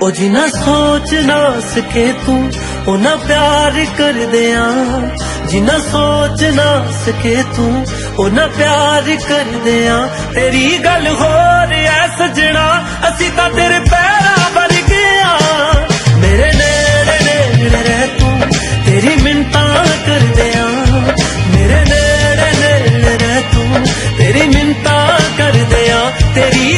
ओ जिन्ना सोच ना सके तू उन्ना प्यार कर दिया, जिन्ना सोच ना सके तू उन्ना प्यार कर दिया। तेरी गल हो रहा सजना असी तां तेरे पैरां वर्गे आ, मेरे नेड़े नेड़े रह तू तेरी मिन्नतां कर दिया, मेरे नेड़े नेड़े रह तू तेरी मिन्नतां कर दिया। तेरी